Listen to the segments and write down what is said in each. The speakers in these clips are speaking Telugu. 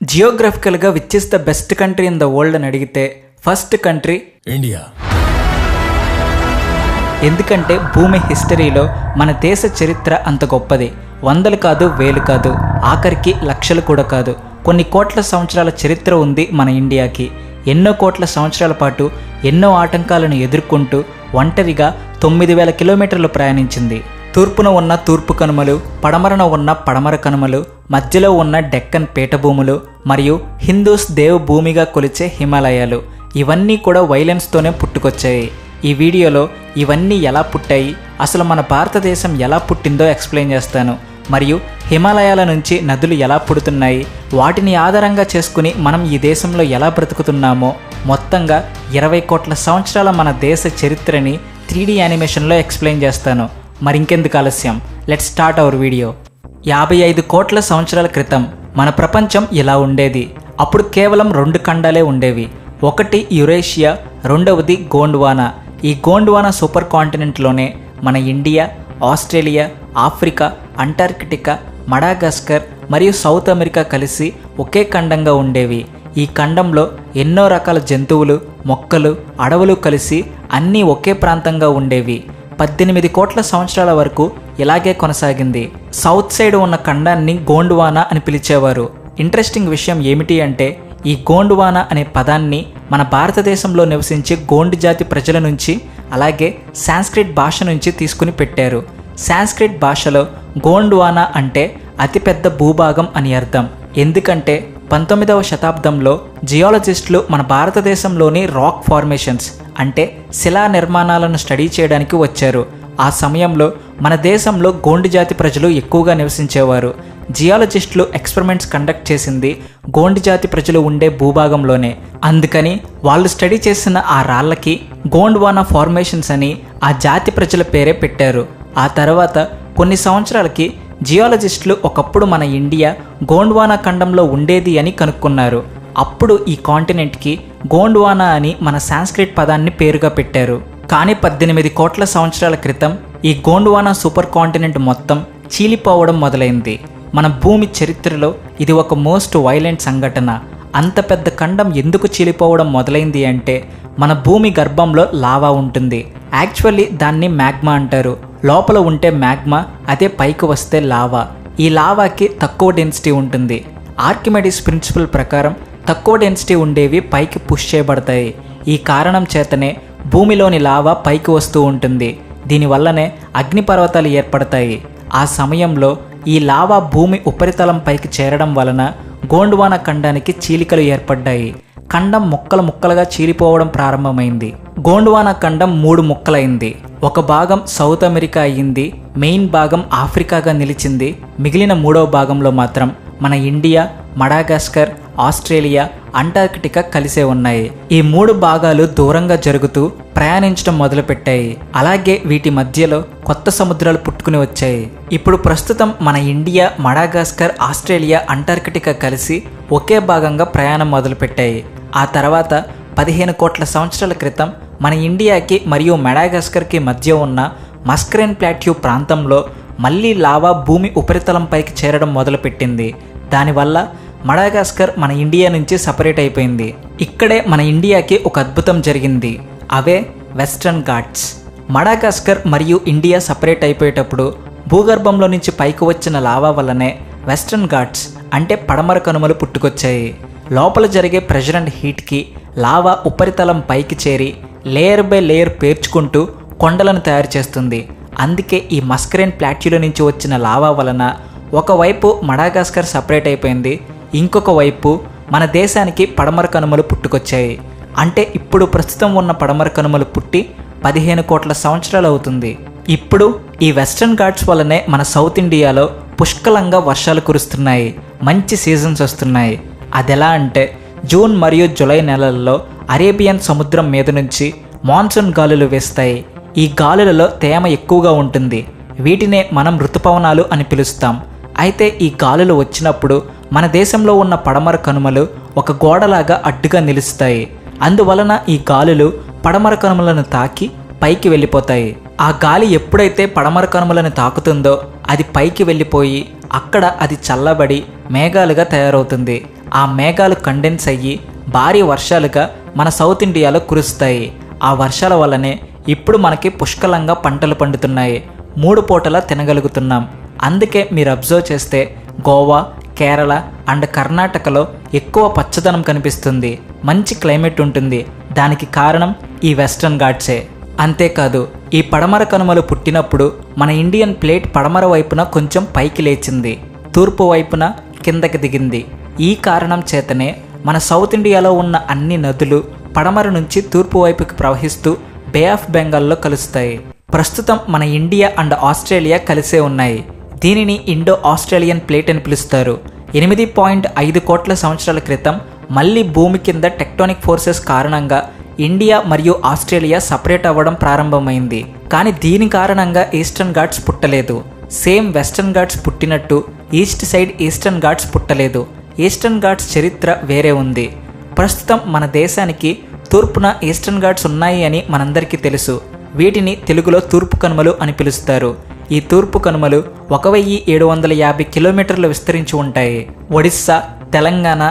జియోగ్రఫికల్గా which is the best country in the world అని అడిగితే ఫస్ట్ కంట్రీ ఇండియా. ఎందుకంటే భూమి హిస్టరీలో మన దేశ చరిత్ర అంత గొప్పది. వందలు కాదు, వేలు కాదు, ఆఖరికి లక్షలు కూడా కాదు. కొన్ని కోట్ల సంవత్సరాల చరిత్ర ఉంది మన ఇండియాకి. ఎన్నో కోట్ల సంవత్సరాల పాటు ఎన్నో ఆటంకాలను ఎదుర్కొంటూ ఒంటరిగా 9,000 కిలోమీటర్లు ప్రయాణించింది. తూర్పున ఉన్న తూర్పు కనుమలు, పడమరన ఉన్న పడమర కనుమలు, మధ్యలో ఉన్న డెక్కన్ పీఠభూములు మరియు హిందూస్ దేవ్ భూమిగా కొలిచే హిమాలయాలు, ఇవన్నీ కూడా వైలెన్స్తోనే పుట్టుకొచ్చాయి. ఈ వీడియోలో ఇవన్నీ ఎలా పుట్టాయి, అసలు మన భారతదేశం ఎలా పుట్టిందో ఎక్స్ప్లెయిన్ చేస్తాను. మరియు హిమాలయాల నుంచి నదులు ఎలా పుడుతున్నాయి, వాటిని ఆధారంగా చేసుకుని మనం ఈ దేశంలో ఎలా బ్రతుకుతున్నామో, మొత్తంగా 20 కోట్ల సంవత్సరాల మన దేశ చరిత్రని 3D యానిమేషన్లో ఎక్స్ప్లెయిన్ చేస్తాను. మరింకెందుకు ఆలస్యం, లెట్స్ స్టార్ట్ అవర్ వీడియో. 55 కోట్ల సంవత్సరాల క్రితం మన ప్రపంచం ఇలా ఉండేది. అప్పుడు కేవలం 2 ఖండాలే ఉండేవి. ఒకటి యురేషియా, రెండవది గోండ్వానా. ఈ గోండ్వానా సూపర్ కాంటినెంట్లోనే మన ఇండియా, ఆస్ట్రేలియా, ఆఫ్రికా, అంటార్కిటికా, మడాగాస్కర్ మరియు సౌత్ అమెరికా కలిసి ఒకే ఖండంగా ఉండేవి. ఈ ఖండంలో ఎన్నో రకాల జంతువులు, మొక్కలు, అడవులు కలిసి అన్నీ ఒకే ప్రాంతంగా ఉండేవి. 18 కోట్ల సంవత్సరాల వరకు ఇలాగే కొనసాగింది. సౌత్ సైడ్ ఉన్న ఖండాన్ని గోండ్వానా అని పిలిచేవారు. ఇంట్రెస్టింగ్ విషయం ఏమిటి అంటే, ఈ గోండ్వానా అనే పదాన్ని మన భారతదేశంలో నివసించే గోండ్ జాతి ప్రజల నుంచి, అలాగే సాంస్క్రిట్ భాష నుంచి తీసుకుని పెట్టారు. సాంస్క్రిట్ భాషలో గోండ్వానా అంటే అతిపెద్ద భూభాగం అని అర్థం. ఎందుకంటే 19వ శతాబ్దంలో జియాలజిస్టులు మన భారతదేశంలోని రాక్ ఫార్మేషన్స్ అంటే శిలా నిర్మాణాలను స్టడీ చేయడానికి వచ్చారు. ఆ సమయంలో మన దేశంలో గోండ్ జాతి ప్రజలు ఎక్కువగా నివసించేవారు. జియాలజిస్టులు ఎక్స్పెరిమెంట్స్ కండక్ట్ చేసింది గోండ్ జాతి ప్రజలు ఉండే భూభాగంలోనే. అందుకని వాళ్ళు స్టడీ చేసిన ఆ రాళ్ళకి గోండ్వానా ఫార్మేషన్స్ అని ఆ జాతి ప్రజల పేరే పెట్టారు. ఆ తర్వాత కొన్ని సంవత్సరాలకి జియాలజిస్టులు ఒకప్పుడు మన ఇండియా గోండ్వానా ఖండంలో ఉండేది అని కనుక్కున్నారు. అప్పుడు ఈ కాంటినెంట్కి గోండ్వానా అని మన సాంస్క్రిట్ పదాన్ని పేరుగా పెట్టారు. కానీ 18 కోట్ల సంవత్సరాల క్రితం ఈ గోండ్వానా సూపర్ కాంటినెంట్ మొత్తం చీలిపోవడం మొదలైంది. మన భూమి చరిత్రలో ఇది ఒక మోస్ట్ వైలెంట్ సంఘటన. అంత పెద్ద ఖండం ఎందుకు చీలిపోవడం మొదలైంది అంటే, మన భూమి గర్భంలో లావా ఉంటుంది. యాక్చువల్లీ దాన్ని మ్యాగ్మా అంటారు. లోపల ఉంటే మ్యాగ్మా, అదే పైకి వస్తే లావా. ఈ లావాకి తక్కువ డెన్సిటీ ఉంటుంది. ఆర్కిమెడిస్ ప్రిన్సిపల్ ప్రకారం తక్కువ డెన్సిటీ ఉండేవి పైకి పుష్ చేయబడతాయి. ఈ కారణం చేతనే భూమిలోని లావా పైకి వస్తూ ఉంటుంది. దీనివల్లనే అగ్నిపర్వతాలు ఏర్పడతాయి. ఆ సమయంలో ఈ లావా భూమి ఉపరితలం పైకి చేరడం వలన గోండ్వానా ఖండానికి చీలికలు ఏర్పడ్డాయి. ఖండం ముక్కలు ముక్కలుగా చీలిపోవడం ప్రారంభమైంది. గోండ్వానా ఖండం 3 ముక్కలైంది. ఒక భాగం సౌత్ అమెరికా అయ్యింది, మెయిన్ భాగం ఆఫ్రికాగా నిలిచింది. మిగిలిన 3వ భాగంలో మాత్రం మన ఇండియా, మడాగాస్కర్, ఆస్ట్రేలియా, అంటార్కిటికా కలిసే ఉన్నాయి. ఈ 3 భాగాలు దూరంగా జరుగుతూ ప్రయాణించడం మొదలుపెట్టాయి. అలాగే వీటి మధ్యలో కొత్త సముద్రాలు పుట్టుకుని వచ్చాయి. ఇప్పుడు ప్రస్తుతం మన ఇండియా, మడాగాస్కర్, ఆస్ట్రేలియా, అంటార్కిటికా కలిసి ఒకే భాగంగా ప్రయాణం మొదలుపెట్టాయి. ఆ తర్వాత 15 కోట్ల సంవత్సరాల క్రితం మన ఇండియాకి మరియు మడాగాస్కర్కి మధ్య ఉన్న మస్కరేన్ ప్లాట్యూ ప్రాంతంలో మళ్ళీ లావా భూమి ఉపరితలంపైకి చేరడం మొదలుపెట్టింది. దానివల్ల మడాగాస్కర్ మన ఇండియా నుంచి సపరేట్ అయిపోయింది. ఇక్కడే మన ఇండియాకి ఒక అద్భుతం జరిగింది. అవే వెస్ట్రన్ ఘాట్స్. మడాగాస్కర్ మరియు ఇండియా సపరేట్ అయిపోయేటప్పుడు భూగర్భంలో నుంచి పైకి వచ్చిన లావా వల్లనే వెస్ట్రన్ ఘాట్స్ అంటే పడమర కనుమలు పుట్టుకొచ్చాయి. లోపల జరిగే ప్రెషర్ అండ్ హీట్కి లావా ఉపరితలం పైకి చేరి లేయర్ బై లేయర్ పేర్చుకుంటూ కొండలను తయారు చేస్తుంది. అందుకే ఈ మస్కరేన్ ప్లాట్యూల నుంచి వచ్చిన లావా వలన ఒకవైపు మడాగాస్కర్ సపరేట్ అయిపోయింది, ఇంకొక వైపు మన దేశానికి పడమర కనుమలు పుట్టుకొచ్చాయి. అంటే ఇప్పుడు ప్రస్తుతం ఉన్న పడమర కనుమలు పుట్టి 15 కోట్ల సంవత్సరాలు అవుతుంది. ఇప్పుడు ఈ వెస్ట్రన్ ఘాట్స్ వల్లనే మన సౌత్ ఇండియాలో పుష్కలంగా వర్షాలు కురుస్తున్నాయి, మంచి సీజన్స్ వస్తున్నాయి. అదెలా అంటే, జూన్ మరియు జూలై నెలల్లో అరేబియన్ సముద్రం మీద నుంచి మాన్సూన్ గాలులు వేస్తాయి. ఈ గాలులలో తేమ ఎక్కువగా ఉంటుంది. వీటినే మనం ఋతుపవనాలు అని పిలుస్తాం. అయితే ఈ గాలులు వచ్చినప్పుడు మన దేశంలో ఉన్న పడమర కనుమలు ఒక గోడలాగా అడ్డుగా నిలుస్తాయి. అందువలన ఈ గాలులు పడమర కనుమలను తాకి పైకి వెళ్ళిపోతాయి. ఆ గాలి ఎప్పుడైతే పడమర కనుమలను తాకుతుందో అది పైకి వెళ్ళిపోయి అక్కడ అది చల్లబడి మేఘాలుగా తయారవుతుంది. ఆ మేఘాలు కండెన్స్ అయ్యి భారీ వర్షాలుగా మన సౌత్ ఇండియాలో కురుస్తాయి. ఆ వర్షాల వల్లనే ఇప్పుడు మనకి పుష్కలంగా పంటలు పండుతున్నాయి. 3 పూటలా తినగలుగుతున్నాం. అందుకే మీరు అబ్జర్వ్ చేస్తే గోవా, కేరళ అండ్ కర్ణాటకలో ఎక్కువ పచ్చదనం కనిపిస్తుంది. మంచి క్లైమేట్ ఉంటుంది. దానికి కారణం ఈ వెస్టర్న్ ఘాట్సే. అంతేకాదు, ఈ పడమర కనుమలు పుట్టినప్పుడు మన ఇండియన్ ప్లేట్ పడమర వైపున కొంచెం పైకి లేచింది, తూర్పు వైపున కిందకి దిగింది. ఈ కారణం చేతనే మన సౌత్ ఇండియాలో ఉన్న అన్ని నదులు పడమర నుంచి తూర్పు వైపుకి ప్రవహిస్తూ బే ఆఫ్ బెంగాల్లో కలుస్తాయి. ప్రస్తుతం మన ఇండియా అండ్ ఆస్ట్రేలియా కలిసే ఉన్నాయి. దీనిని ఇండో ఆస్ట్రేలియన్ ప్లేట్ అని పిలుస్తారు. 8.5 కోట్ల సంవత్సరాల క్రితం మళ్ళీ భూమి కింద టెక్టోనిక్ ఫోర్సెస్ కారణంగా ఇండియా మరియు ఆస్ట్రేలియా సపరేట్ అవ్వడం ప్రారంభమైంది. కానీ దీని కారణంగా ఈస్టర్న్ ఘాట్స్ పుట్టలేదు. సేమ్ వెస్టర్న్ ఘాట్స్ పుట్టినట్టు ఈస్ట్ సైడ్ ఈస్టర్న్ ఘాట్స్ పుట్టలేదు. ఈస్టర్న్ ఘాట్స్ చరిత్ర వేరే ఉంది. ప్రస్తుతం మన దేశానికి తూర్పున ఈస్టర్న్ ఘాట్స్ ఉన్నాయి అని మనందరికీ తెలుసు. వీటిని తెలుగులో తూర్పు కనుమలు అని పిలుస్తారు. ఈ తూర్పు కనుమలు 1750 కిలోమీటర్లు విస్తరించి ఉంటాయి. ఒడిస్సా, తెలంగాణ,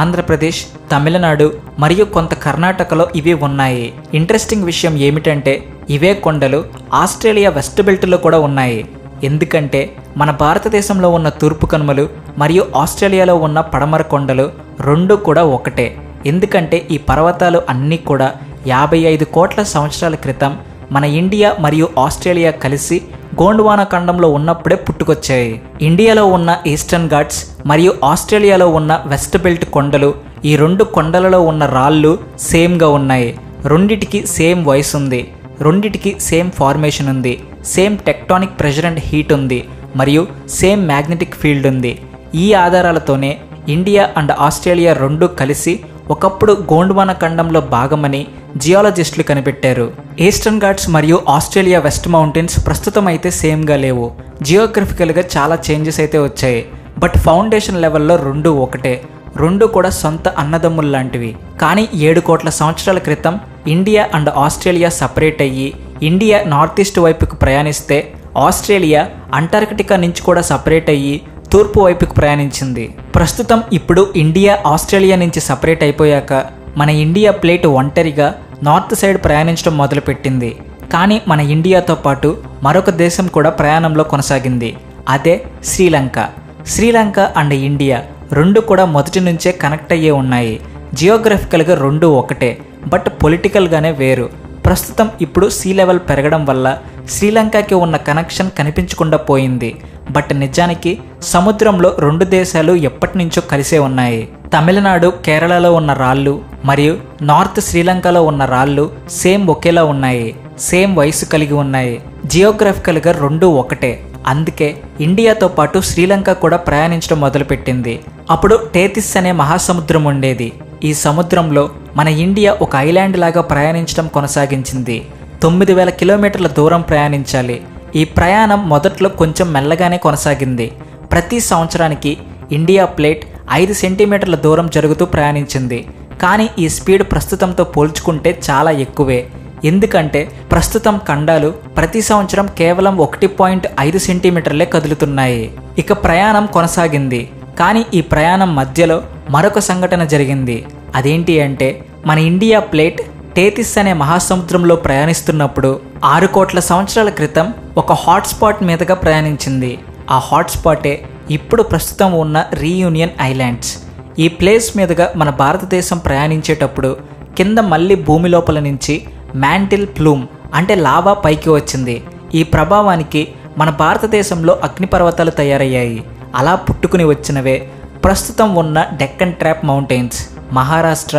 ఆంధ్రప్రదేశ్, తమిళనాడు మరియు కొంత కర్ణాటకలో ఇవి ఉన్నాయి. ఇంట్రెస్టింగ్ విషయం ఏమిటంటే ఇవే కొండలు ఆస్ట్రేలియా వెస్ట్ బెల్ట్లో కూడా ఉన్నాయి. ఎందుకంటే మన భారతదేశంలో ఉన్న తూర్పు కనుమలు మరియు ఆస్ట్రేలియాలో ఉన్న పడమర కొండలు రెండు కూడా ఒకటే. ఎందుకంటే ఈ పర్వతాలు అన్నీ కూడా 55 కోట్ల సంవత్సరాల క్రితం మన ఇండియా మరియు ఆస్ట్రేలియా కలిసి గోండ్వానా ఖండంలో ఉన్నప్పుడే పుట్టుకొచ్చాయి. ఇండియాలో ఉన్న ఈస్టర్న్ ఘాట్స్ మరియు ఆస్ట్రేలియాలో ఉన్న వెస్ట్ బెల్ట్ కొండలు, ఈ 2 కొండలలో ఉన్న రాళ్ళు సేమ్గా ఉన్నాయి. రెండిటికి సేమ్ వయసు ఉంది, రెండిటికి సేమ్ ఫార్మేషన్ ఉంది, same tectonic pressure and heat ఉంది మరియు సేమ్ మ్యాగ్నెటిక్ ఫీల్డ్ ఉంది. ఈ ఆధారాలతోనే ఇండియా అండ్ ఆస్ట్రేలియా రెండు కలిసి ఒకప్పుడు గోండ్వానా ఖండంలో భాగమని జియాలజిస్టులు కనిపెట్టారు. ఈస్టర్న్ ఘాట్స్ మరియు ఆస్ట్రేలియా వెస్ట్ మౌంటైన్స్ ప్రస్తుతం అయితే సేమ్గా లేవు. జియోగ్రఫికల్గా చాలా చేంజెస్ అయితే వచ్చాయి. బట్ ఫౌండేషన్ లెవెల్లో రెండు ఒకటే. రెండు కూడా సొంత అన్నదమ్ముల్లాంటివి. కానీ 7 కోట్ల సంవత్సరాల క్రితం ఇండియా అండ్ ఆస్ట్రేలియా సపరేట్ అయ్యి ఇండియా నార్త్ ఈస్ట్ వైపుకు ప్రయాణిస్తే ఆస్ట్రేలియా అంటార్కిటికా నుంచి కూడా సపరేట్ అయ్యి తూర్పు వైపుకు ప్రయాణించింది. ప్రస్తుతం ఇప్పుడు ఇండియా ఆస్ట్రేలియా నుంచి సపరేట్ అయిపోయాక మన ఇండియా ప్లేట్ ఒంటరిగా నార్త్ సైడ్ ప్రయాణించడం మొదలుపెట్టింది. కానీ మన ఇండియాతో పాటు మరొక దేశం కూడా ప్రయాణంలో కొనసాగింది. అదే శ్రీలంక. శ్రీలంక అండ్ ఇండియా రెండు కూడా మొదటి నుంచే కనెక్ట్ అయ్యే ఉన్నాయి. జియోగ్రఫికల్గా రెండు ఒకటే, బట్ పొలిటికల్గానే వేరు. ప్రస్తుతం ఇప్పుడు సీ లెవెల్ పెరగడం వల్ల శ్రీలంకకి ఉన్న కనెక్షన్ కనిపించకుండా పోయింది. బట్ నిజానికి సముద్రంలో రెండు దేశాలు ఎప్పటి నుంచో కలిసే ఉన్నాయి. తమిళనాడు, కేరళలో ఉన్న రాళ్ళు మరియు నార్త్ శ్రీలంకలో ఉన్న రాళ్ళు సేమ్ ఒకేలా ఉన్నాయి, సేమ్ వయసు కలిగి ఉన్నాయి. జియోగ్రఫికల్గా రెండు ఒకటే. అందుకే ఇండియాతో పాటు శ్రీలంక కూడా ప్రయాణించడం మొదలుపెట్టింది. అప్పుడు టేతిస్ అనే మహాసముద్రం ఉండేది. ఈ సముద్రంలో మన ఇండియా ఒక ఐలాండ్ లాగా ప్రయాణించడం కొనసాగించింది. 9,000 కిలోమీటర్ల దూరం ప్రయాణించాలి. ఈ ప్రయాణం మొదట్లో కొంచెం మెల్లగానే కొనసాగింది. ప్రతి సంవత్సరానికి ఇండియా ప్లేట్ 5 సెంటీమీటర్ల దూరం జరుగుతూ ప్రయాణించింది. కానీ ఈ స్పీడ్ ప్రస్తుతంతో పోల్చుకుంటే చాలా ఎక్కువే. ఎందుకంటే ప్రస్తుతం ఖండాలు ప్రతి సంవత్సరం కేవలం 1.5 సెంటీమీటర్లే కదులుతున్నాయి. ఇక ప్రయాణం కొనసాగింది. కానీ ఈ ప్రయాణం మధ్యలో మరొక సంఘటన జరిగింది. అదేంటి అంటే మన ఇండియా ప్లేట్ టేతిస్ అనే మహాసముద్రంలో ప్రయాణిస్తున్నప్పుడు 6 కోట్ల సంవత్సరాల క్రితం ఒక హాట్స్పాట్ మీదుగా ప్రయాణించింది. ఆ హాట్స్పాటే ఇప్పుడు ప్రస్తుతం ఉన్న రీయూనియన్ ఐలాండ్స్. ఈ ప్లేస్ మీదుగా మన భారతదేశం ప్రయాణించేటప్పుడు కింద మళ్ళీ భూమి లోపల నుంచి మ్యాంటిల్ ప్లూమ్ అంటే లావా పైకి వచ్చింది. ఈ ప్రభావానికి మన భారతదేశంలో అగ్నిపర్వతాలు తయారయ్యాయి. అలా పుట్టుకుని వచ్చినవే ప్రస్తుతం ఉన్న డెక్కన్ ట్రాప్ మౌంటైన్స్. మహారాష్ట్ర,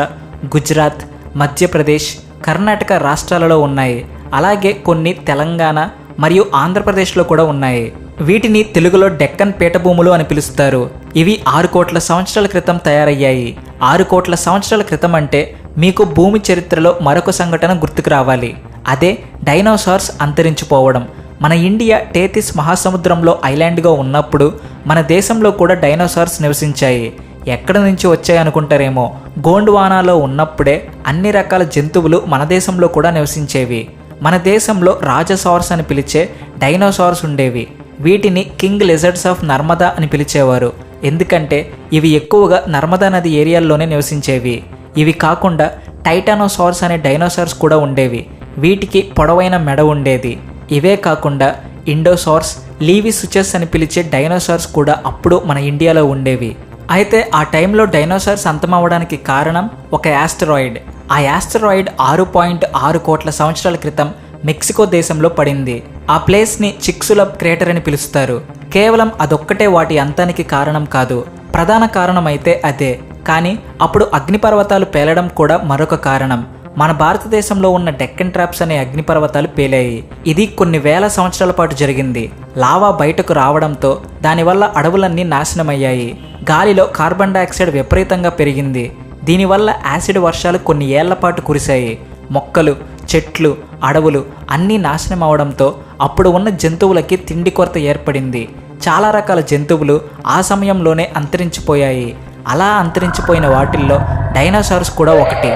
గుజరాత్, మధ్యప్రదేశ్, కర్ణాటక రాష్ట్రాలలో ఉన్నాయి. అలాగే కొన్ని తెలంగాణ మరియు ఆంధ్రప్రదేశ్లో కూడా ఉన్నాయి. వీటిని తెలుగులో డెక్కన్ పీఠభూములు అని పిలుస్తారు. ఇవి 6 కోట్ల సంవత్సరాల క్రితం తయారయ్యాయి. 6 కోట్ల సంవత్సరాల క్రితం అంటే మీకు భూమి చరిత్రలో మరొక సంఘటన గుర్తుకు రావాలి. అదే డైనోసార్స్ అంతరించిపోవడం. మన ఇండియా టేతిస్ మహాసముద్రంలో ఐలాండ్గా ఉన్నప్పుడు మన దేశంలో కూడా డైనోసార్స్ నివసించాయి. ఎక్కడ నుంచి వచ్చాయి అనుకుంటారేమో, గోండ్వానాలో ఉన్నప్పుడే అన్ని రకాల జంతువులు మన దేశంలో కూడా నివసించేవి. మన దేశంలో రాజసార్స్ అని పిలిచే డైనోసార్స్ ఉండేవి. వీటిని కింగ్ లెజర్డ్స్ ఆఫ్ నర్మదా అని పిలిచేవారు. ఎందుకంటే ఇవి ఎక్కువగా నర్మదా నది ఏరియాల్లోనే నివసించేవి. ఇవి కాకుండా టైటానోసార్స్ అనే డైనోసార్స్ కూడా ఉండేవి. వీటికి పొడవైన మెడ ఉండేది. ఇవే కాకుండా ఇండోసార్స్, లీవిసుచస్ అని పిలిచే డైనోసార్స్ కూడా అప్పుడు మన ఇండియాలో ఉండేవి. అయితే ఆ టైంలో డైనోసార్స్ అంతమవ్వడానికి కారణం ఒక యాస్టరాయిడ్. ఆ యాస్టరాయిడ్ 6.6 కోట్ల సంవత్సరాల క్రితం మెక్సికో దేశంలో పడింది. ఆ ప్లేస్ని చిక్సులబ్ క్రేటర్ అని పిలుస్తారు. కేవలం అదొక్కటే వాటి అంతానికి కారణం కాదు, ప్రధాన కారణం అయితే అదే. కానీ అప్పుడు అగ్నిపర్వతాలు పేలడం కూడా మరొక కారణం. మన భారతదేశంలో ఉన్న డెక్కన్ ట్రాప్స్ అనే అగ్నిపర్వతాలు పేలాయి. ఇది కొన్ని వేల సంవత్సరాల పాటు జరిగింది. లావా బయటకు రావడంతో దానివల్ల అడవులన్నీ నాశనమయ్యాయి. గాలిలో కార్బన్ డైఆక్సైడ్ విపరీతంగా పెరిగింది. దీనివల్ల యాసిడ్ వర్షాలు కొన్ని ఏళ్ల పాటు కురిశాయి. మొక్కలు, చెట్లు, అడవులు అన్నీ నాశనం అవడంతో అప్పుడు ఉన్న జంతువులకి తిండి కొరత ఏర్పడింది. చాలా రకాల జంతువులు ఆ సమయంలోనే అంతరించిపోయాయి. అలా అంతరించిపోయిన వాటిల్లో డైనోసార్స్ కూడా ఒకటి.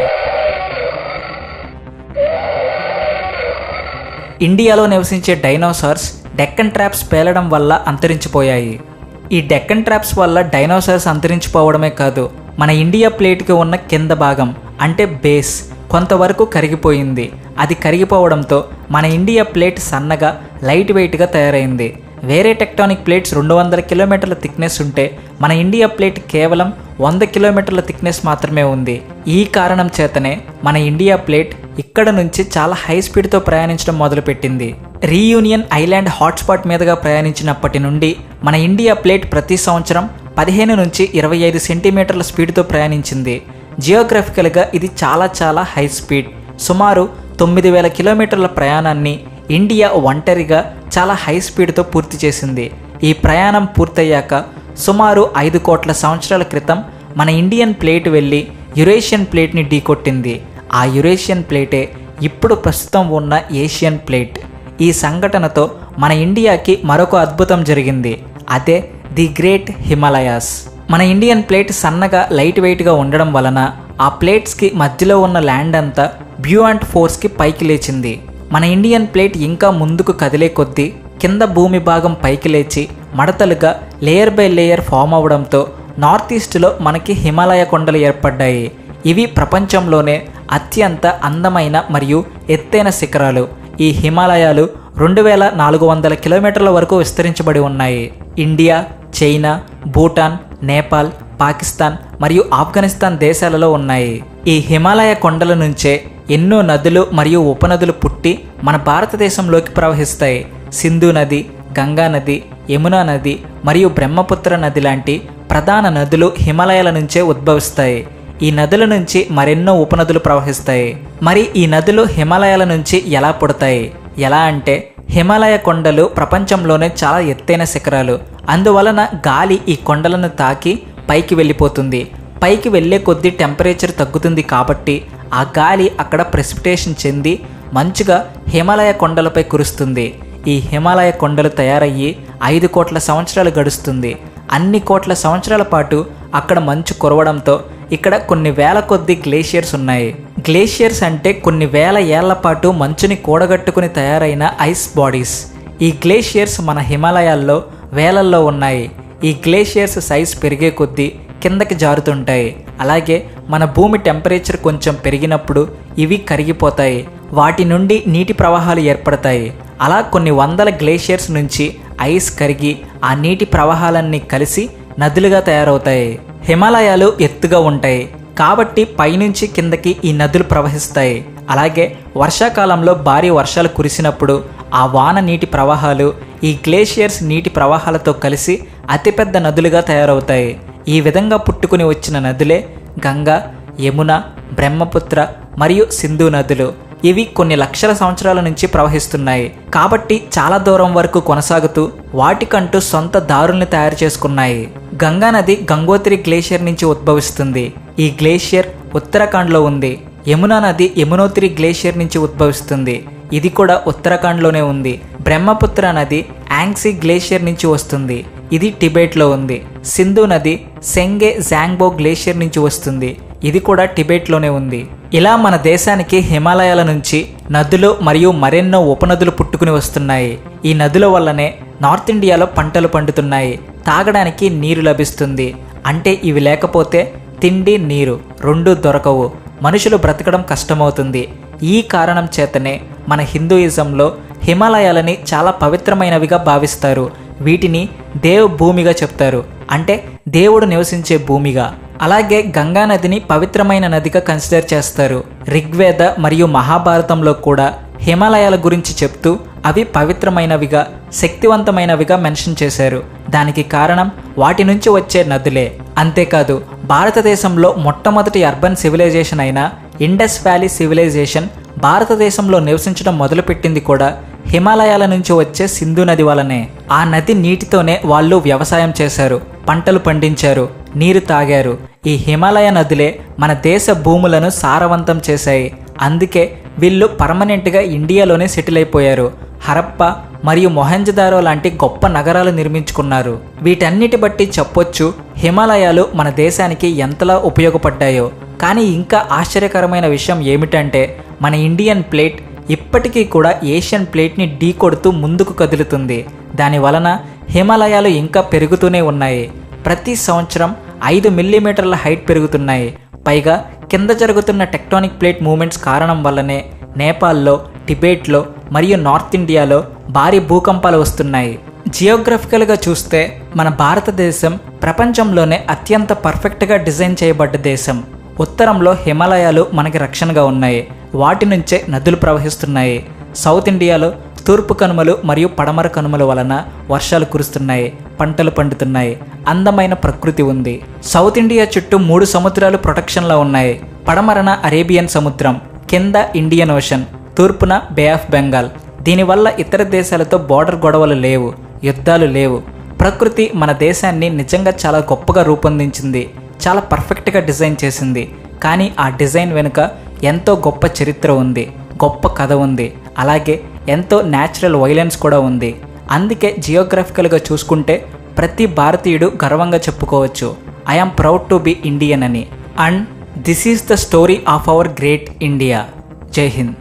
ఇండియాలో నివసించే డైనోసార్స్ డెక్కన్ ట్రాప్స్ పేలడం వల్ల అంతరించిపోయాయి. ఈ డెక్కన్ ట్రాప్స్ వల్ల డైనోసార్స్ అంతరించిపోవడమే కాదు, మన ఇండియా ప్లేట్కి ఉన్న కింద భాగం అంటే బేస్ కొంతవరకు కరిగిపోయింది. అది కరిగిపోవడంతో మన ఇండియా ప్లేట్ సన్నగా, లైట్ వెయిట్గా తయారైంది. వేరే టెక్టానిక్ ప్లేట్స్ 200 కిలోమీటర్ల థిక్నెస్ ఉంటే మన ఇండియా ప్లేట్ కేవలం 100 కిలోమీటర్ల థిక్నెస్ మాత్రమే ఉంది. ఈ కారణం చేతనే మన ఇండియా ప్లేట్ ఇక్కడ నుంచి చాలా హై స్పీడ్తో ప్రయాణించడం మొదలుపెట్టింది. రీయూనియన్ ఐలాండ్ హాట్స్పాట్ మీదుగా ప్రయాణించినప్పటి నుండి మన ఇండియా ప్లేట్ ప్రతి సంవత్సరం 15 నుంచి 25 సెంటీమీటర్ల స్పీడ్తో ప్రయాణించింది. జియోగ్రఫికల్గా ఇది చాలా హై స్పీడ్. సుమారు 9000 కిలోమీటర్ల ప్రయాణాన్ని ఇండియా ఒంటరిగా చాలా హై స్పీడ్తో పూర్తి చేసింది. ఈ ప్రయాణం పూర్తయ్యాక సుమారు 5 కోట్ల సంవత్సరాల క్రితం మన ఇండియన్ ప్లేట్ వెళ్ళి యురేషియన్ ప్లేట్ని ఢీకొట్టింది. ఆ యురేషియన్ ప్లేటే ఇప్పుడు ప్రస్తుతం ఉన్న ఏషియన్ ప్లేట్. ఈ సంఘటనతో మన ఇండియాకి మరొక అద్భుతం జరిగింది. అదే ది గ్రేట్ హిమాలయాస్. మన ఇండియన్ ప్లేట్ సన్నగా, లైట్ వెయిట్గా ఉండడం వలన ఆ ప్లేట్స్కి మధ్యలో ఉన్న ల్యాండ్ అంతా బ్యూయాంట్ ఫోర్స్కి పైకి లేచింది. మన ఇండియన్ ప్లేట్ ఇంకా ముందుకు కదిలే కొద్దీ కింద భూమి భాగం పైకి లేచి మడతలుగా లేయర్ బై లేయర్ ఫామ్ అవడంతో నార్త్ ఈస్ట్లో మనకి హిమాలయ కొండలు ఏర్పడ్డాయి. ఇవి ప్రపంచంలోనే అత్యంత అందమైన మరియు ఎత్తైన శిఖరాలు. ఈ హిమాలయాలు 2400 కిలోమీటర్ల వరకు విస్తరించబడి ఉన్నాయి. ఇండియా, చైనా, భూటాన్, నేపాల్, పాకిస్తాన్ మరియు ఆఫ్ఘనిస్తాన్ దేశాలలో ఉన్నాయి. ఈ హిమాలయ కొండల నుంచే ఎన్నో నదులు మరియు ఉపనదులు పుట్టి మన భారతదేశంలోకి ప్రవహిస్తాయి. సింధు నది, గంగా నది, యమునా నది మరియు బ్రహ్మపుత్ర నది లాంటి ప్రధాన నదులు హిమాలయాల నుంచే ఉద్భవిస్తాయి. ఈ నదుల నుంచి మరెన్నో ఉపనదులు ప్రవహిస్తాయి. మరి ఈ నదులు హిమాలయాల నుంచి ఎలా పుడతాయి? ఎలా అంటే హిమాలయ కొండలు ప్రపంచంలోనే చాలా ఎత్తైన శిఖరాలు. అందువలన గాలి ఈ కొండలను తాకి పైకి వెళ్ళిపోతుంది. పైకి వెళ్ళే కొద్దీ టెంపరేచర్ తగ్గుతుంది కాబట్టి ఆ గాలి అక్కడ ప్రెసిపిటేషన్ చెంది మంచుగా హిమాలయ కొండలపై కురుస్తుంది. ఈ హిమాలయ కొండలు తయారయ్యి 5 కోట్ల సంవత్సరాలు గడుస్తుంది. అన్ని కోట్ల సంవత్సరాల పాటు అక్కడ మంచు కురవడంతో ఇక్కడ కొన్ని వేల కొద్ది గ్లేషియర్స్ ఉన్నాయి. గ్లేషియర్స్ అంటే కొన్ని వేల ఏళ్ల పాటు మంచుని కూడగట్టుకుని తయారైన ఐస్ బాడీస్. ఈ గ్లేషియర్స్ మన హిమాలయాల్లో వేలల్లో ఉన్నాయి. ఈ గ్లేషియర్స్ సైజ్ పెరిగే కొద్దీ కిందకి జారుతుంటాయి. అలాగే మన భూమి టెంపరేచర్ కొంచెం పెరిగినప్పుడు ఇవి కరిగిపోతాయి. వాటి నుండి నీటి ప్రవాహాలు ఏర్పడతాయి. అలా కొన్ని వందల గ్లేషియర్స్ నుంచి ఐస్ కరిగి ఆ నీటి ప్రవాహాలన్నీ కలిసి నదులుగా తయారవుతాయి. హిమాలయాలు ఎత్తుగా ఉంటాయి కాబట్టి పైనుంచి కిందకి ఈ నదులు ప్రవహిస్తాయి. అలాగే వర్షాకాలంలో భారీ వర్షాలు కురిసినప్పుడు ఆ వాన నీటి ప్రవాహాలు ఈ గ్లేషియర్స్ నీటి ప్రవాహాలతో కలిసి అతిపెద్ద నదులుగా తయారవుతాయి. ఈ విధంగా పుట్టుకుని వచ్చిన నదులే గంగా, యమున, బ్రహ్మపుత్ర మరియు సింధు నదులు. ఇవి కొన్ని లక్షల సంవత్సరాల నుంచి ప్రవహిస్తున్నాయి కాబట్టి చాలా దూరం వరకు కొనసాగుతూ వాటికంటూ సొంత దారుల్ని తయారు చేసుకున్నాయి. గంగా నది గంగోత్రి గ్లేషియర్ నుంచి ఉద్భవిస్తుంది. ఈ గ్లేషియర్ ఉత్తరాఖండ్లో ఉంది. యమునా నది యమునోత్రి గ్లేషియర్ నుంచి ఉద్భవిస్తుంది. ఇది కూడా ఉత్తరాఖండ్లోనే ఉంది. బ్రహ్మపుత్ర నది యాంగ్సీ గ్లేషియర్ నుంచి వస్తుంది. ఇది టిబెట్లో ఉంది. సింధు నది సెంగే జాంగ్బో గ్లేషియర్ నుంచి వస్తుంది. ఇది కూడా టిబెట్లోనే ఉంది. ఇలా మన దేశానికి హిమాలయాల నుంచి నదులు మరియు మరెన్నో ఉపనదులు పుట్టుకుని వస్తున్నాయి. ఈ నదుల వల్లనే నార్త్ ఇండియాలో పంటలు పండుతున్నాయి. తాగడానికి నీరు లభిస్తుంది. అంటే ఇవి లేకపోతే తిండి నీరు రెండూ దొరకవు, మనుషులు బ్రతకడం కష్టమవుతుంది. ఈ కారణం చేతనే మన హిందూయిజంలో హిమాలయాలని చాలా పవిత్రమైనవిగా భావిస్తారు. వీటిని దేవ్ భూమిగా చెప్తారు, అంటే దేవుడు నివసించే భూమిగా. అలాగే గంగా నదిని పవిత్రమైన నదిగా కన్సిడర్ చేస్తారు. ఋగ్వేద మరియు మహాభారతంలో కూడా హిమాలయాల గురించి చెప్తూ అవి పవిత్రమైనవిగా, శక్తివంతమైనవిగా మెన్షన్ చేశారు. దానికి కారణం వాటి నుంచి వచ్చే నదులే. అంతేకాదు, భారతదేశంలో మొట్టమొదటి అర్బన్ సివిలైజేషన్ అయిన ఇండస్ వ్యాలీ సివిలైజేషన్ భారతదేశంలో నివసించడం మొదలుపెట్టింది కూడా హిమాలయాల నుంచి వచ్చే సింధు నది వలనే. ఆ నది నీటితోనే వాళ్ళు వ్యవసాయం చేశారు, పంటలు పండించారు, నీరు తాగారు. ఈ హిమాలయ నదులే మన దేశ భూములను సారవంతం చేశాయి. అందుకే వీళ్ళు పర్మనెంట్గా ఇండియాలోనే సెటిల్ అయిపోయారు. హరప్ప మరియు మొహంజదారో లాంటి గొప్ప నగరాలు నిర్మించుకున్నారు. వీటన్నిటి బట్టి చెప్పొచ్చు హిమాలయాలు మన దేశానికి ఎంతలా ఉపయోగపడ్డాయో. కానీ ఇంకా ఆశ్చర్యకరమైన విషయం ఏమిటంటే మన ఇండియన్ ప్లేట్ ఇప్పటికీ కూడా ఏషియన్ ప్లేట్ని ఢీ కొడుతూ ముందుకు కదులుతుంది. దాని వలన హిమాలయాలు ఇంకా పెరుగుతూనే ఉన్నాయి. ప్రతి సంవత్సరం 5 మిల్లీమీటర్ల హైట్ పెరుగుతున్నాయి. పైగా కింద జరుగుతున్న టెక్టానిక్ ప్లేట్ మూమెంట్స్ కారణం వల్లనే నేపాల్లో, టిబెట్లో మరియు నార్త్ ఇండియాలో భారీ భూకంపాలు వస్తున్నాయి. జియోగ్రఫికల్గా చూస్తే మన భారతదేశం ప్రపంచంలోనే అత్యంత పర్ఫెక్ట్గా డిజైన్ చేయబడ్డ దేశం. ఉత్తరంలో హిమాలయాలు మనకి రక్షణగా ఉన్నాయి, వాటి నుంచే నదులు ప్రవహిస్తున్నాయి. సౌత్ ఇండియాలో తూర్పు కనుమలు మరియు పడమర కనుమల వలన వర్షాలు కురుస్తున్నాయి, పంటలు పండుతున్నాయి, అందమైన ప్రకృతి ఉంది. సౌత్ ఇండియా చుట్టూ 3 సముద్రాలు ప్రొటెక్షన్లో ఉన్నాయి. పడమరన అరేబియన్ సముద్రం, కింద ఇండియన్ ఓషన్, తూర్పున బే ఆఫ్ బెంగాల్. దీనివల్ల ఇతర దేశాలతో బార్డర్ గొడవలు లేవు, యుద్ధాలు లేవు. ప్రకృతి మన దేశాన్ని నిజంగా చాలా గొప్పగా రూపొందించింది, చాలా పర్ఫెక్ట్గా డిజైన్ చేసింది. కానీ ఆ డిజైన్ వెనుక ఎంతో గొప్ప చరిత్ర ఉంది, గొప్ప కథ ఉంది. అలాగే ఎంతో న్యాచురల్ వైలెన్స్ కూడా ఉంది. అందుకే జియోగ్రఫికల్గా చూసుకుంటే ప్రతి భారతీయుడు గర్వంగా చెప్పుకోవచ్చు, I'm proud to be Indian అని. And this is the story of our great India. జై హింద్.